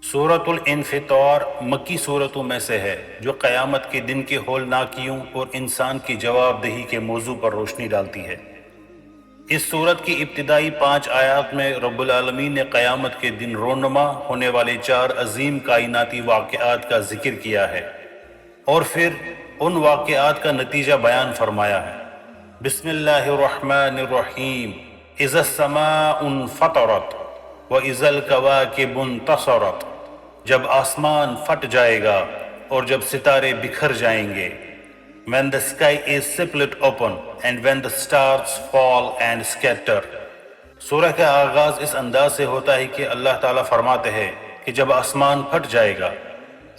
سورۃ الانفطار مکی صورتوں میں سے ہے جو قیامت کے دن کے ہولناکیوں اور انسان کی جواب دہی کے موضوع پر روشنی ڈالتی ہے۔ اس صورت کی ابتدائی 5 آیات میں رب العالمین نے قیامت کے دن رونما ہونے والے 4 عظیم کائناتی واقعات کا ذکر کیا ہے اور پھر ان واقعات کا نتیجہ بیان فرمایا ہے۔ بسم اللہ الرحمن الرحیم، اذا السماء انفطرت واذا الکواکب انتصرت، جب آسمان پھٹ جائے گا اور جب ستارے بکھر جائیں گے۔ when the sky is split open and when the stars fall and scatter۔ سورہ کا آغاز اس انداز سے ہوتا ہے کہ اللہ تعالیٰ فرماتے ہیں کہ جب آسمان پھٹ جائے گا،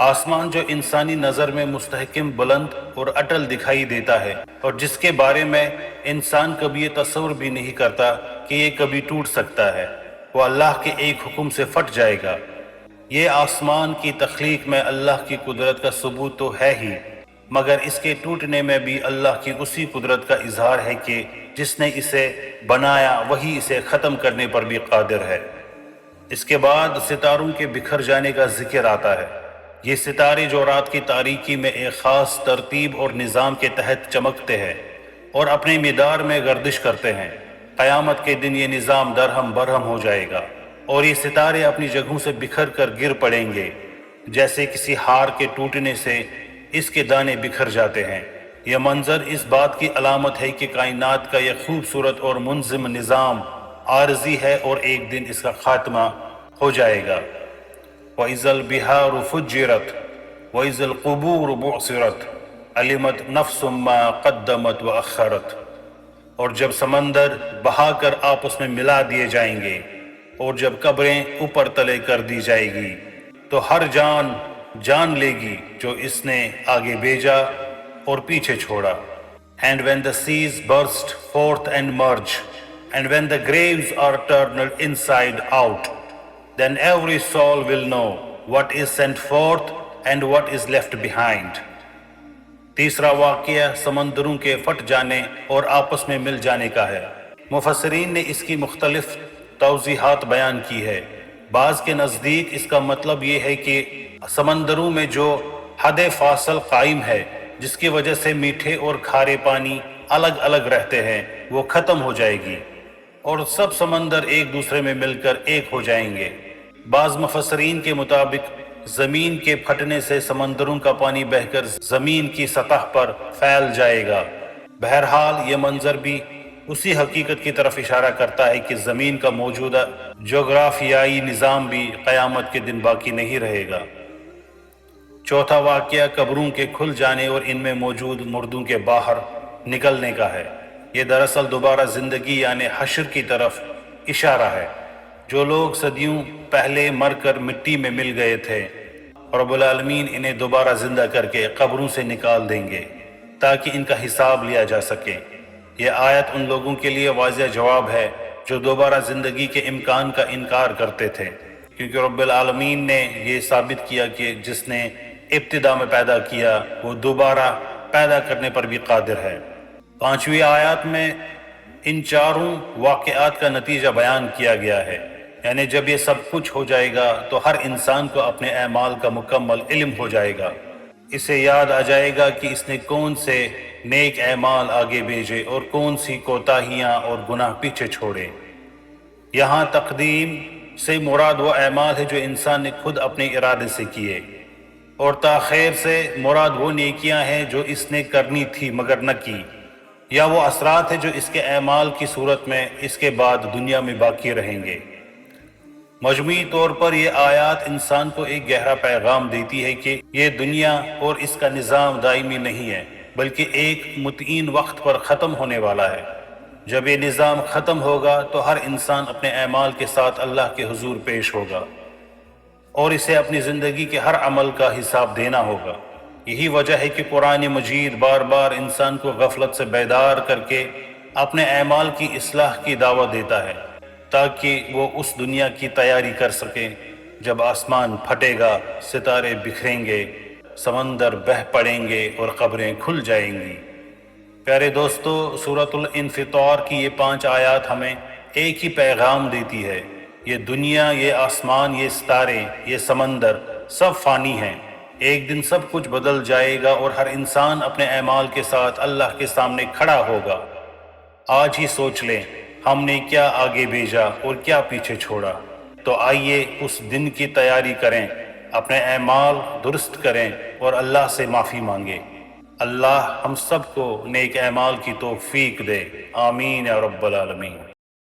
آسمان جو انسانی نظر میں مستحکم، بلند اور اٹل دکھائی دیتا ہے اور جس کے بارے میں انسان کبھی یہ تصور بھی نہیں کرتا کہ یہ کبھی ٹوٹ سکتا ہے، وہ اللہ کے ایک حکم سے پھٹ جائے گا۔ یہ آسمان کی تخلیق میں اللہ کی قدرت کا ثبوت تو ہے ہی، مگر اس کے ٹوٹنے میں بھی اللہ کی اسی قدرت کا اظہار ہے کہ جس نے اسے بنایا وہی اسے ختم کرنے پر بھی قادر ہے۔ اس کے بعد ستاروں کے بکھر جانے کا ذکر آتا ہے۔ یہ ستارے جو رات کی تاریکی میں ایک خاص ترتیب اور نظام کے تحت چمکتے ہیں اور اپنے مدار میں گردش کرتے ہیں، قیامت کے دن یہ نظام درہم برہم ہو جائے گا اور یہ ستارے اپنی جگہوں سے بکھر کر گر پڑیں گے، جیسے کسی ہار کے ٹوٹنے سے اس کے دانے بکھر جاتے ہیں۔ یہ منظر اس بات کی علامت ہے کہ کائنات کا یہ خوبصورت اور منظم نظام عارضی ہے اور ایک دن اس کا خاتمہ ہو جائے گا۔ وَإِذَا الْبِحَارُ فُجِّرَتْ وَإِذَا الْقُبُورُ بُعْثِرَتْ عَلِمَتْ نَفْسٌ مَّا قَدَّمَتْ وَأَخَّرَتْ، اور جب سمندر بہا کر آپس میں ملا دیے جائیں گے اور جب قبریں اوپر تلے کر دی جائے گی، تو ہر جان جان لے گی جو اس نے آگے بھیجا اور پیچھے چھوڑا۔ And when the seas burst forth and merge, and when the graves are turned inside out, then every soul will know what is sent forth and what is left behind۔ تیسرا واقعہ سمندروں کے پھٹ جانے اور آپس میں مل جانے کا ہے۔ مفسرین نے اس کی مختلف توضیحات بیان کی ہے۔ بعض کے نزدیک اس کا مطلب یہ ہے کہ سمندروں میں جو حد فاصل قائم ہے، جس کی وجہ سے میٹھے اور کھارے پانی الگ الگ رہتے ہیں، وہ ختم ہو جائے گی اور سب سمندر ایک دوسرے میں مل کر ایک ہو جائیں گے۔ بعض مفسرین کے مطابق زمین کے پھٹنے سے سمندروں کا پانی بہہ کر زمین کی سطح پر پھیل جائے گا۔ بہرحال یہ منظر بھی اسی حقیقت کی طرف اشارہ کرتا ہے کہ زمین کا موجودہ جغرافیائی نظام بھی قیامت کے دن باقی نہیں رہے گا۔ چوتھا واقعہ قبروں کے کھل جانے اور ان میں موجود مردوں کے باہر نکلنے کا ہے۔ یہ دراصل دوبارہ زندگی یعنی حشر کی طرف اشارہ ہے۔ جو لوگ صدیوں پہلے مر کر مٹی میں مل گئے تھے، رب العالمین انہیں دوبارہ زندہ کر کے قبروں سے نکال دیں گے تاکہ ان کا حساب لیا جا سکے۔ یہ آیت ان لوگوں کے لیے واضح جواب ہے جو دوبارہ زندگی کے امکان کا انکار کرتے تھے، کیونکہ رب العالمین نے یہ ثابت کیا کہ جس نے ابتدا میں پیدا کیا وہ دوبارہ پیدا کرنے پر بھی قادر ہے۔ 5ویں آیات میں ان چاروں واقعات کا نتیجہ بیان کیا گیا ہے، یعنی جب یہ سب کچھ ہو جائے گا تو ہر انسان کو اپنے اعمال کا مکمل علم ہو جائے گا۔ اسے یاد آ جائے گا کہ اس نے کون سے نیک اعمال آگے بھیجے اور کون سی کوتاہیاں اور گناہ پیچھے چھوڑے۔ یہاں تقدیم سے مراد وہ اعمال ہے جو انسان نے خود اپنے ارادے سے کیے، اور تاخیر سے مراد وہ نیکیاں ہیں جو اس نے کرنی تھی مگر نہ کی، یا وہ اثرات ہیں جو اس کے اعمال کی صورت میں اس کے بعد دنیا میں باقی رہیں گے۔ مجموعی طور پر یہ آیات انسان کو ایک گہرا پیغام دیتی ہے کہ یہ دنیا اور اس کا نظام دائمی نہیں ہے، بلکہ ایک متعین وقت پر ختم ہونے والا ہے۔ جب یہ نظام ختم ہوگا تو ہر انسان اپنے اعمال کے ساتھ اللہ کے حضور پیش ہوگا اور اسے اپنی زندگی کے ہر عمل کا حساب دینا ہوگا۔ یہی وجہ ہے کہ قرآن مجید بار بار انسان کو غفلت سے بیدار کر کے اپنے اعمال کی اصلاح کی دعوت دیتا ہے تاکہ وہ اس دنیا کی تیاری کر سکے جب آسمان پھٹے گا، ستارے بکھریں گے، سمندر بہہ پڑیں گے اور قبریں کھل جائیں گی۔ پیارے دوستو، سورۃ الانفطار کی یہ 5 آیات ہمیں ایک ہی پیغام دیتی ہے، یہ دنیا، یہ آسمان، یہ ستارے، یہ سمندر سب فانی ہیں۔ ایک دن سب کچھ بدل جائے گا اور ہر انسان اپنے اعمال کے ساتھ اللہ کے سامنے کھڑا ہوگا۔ آج ہی سوچ لیں ہم نے کیا آگے بھیجا اور کیا پیچھے چھوڑا۔ تو آئیے اس دن کی تیاری کریں، اپنے اعمال درست کریں اور اللہ سے معافی مانگیں۔ اللہ ہم سب کو نیک اعمال کی توفیق دے، آمین یا رب العالمین۔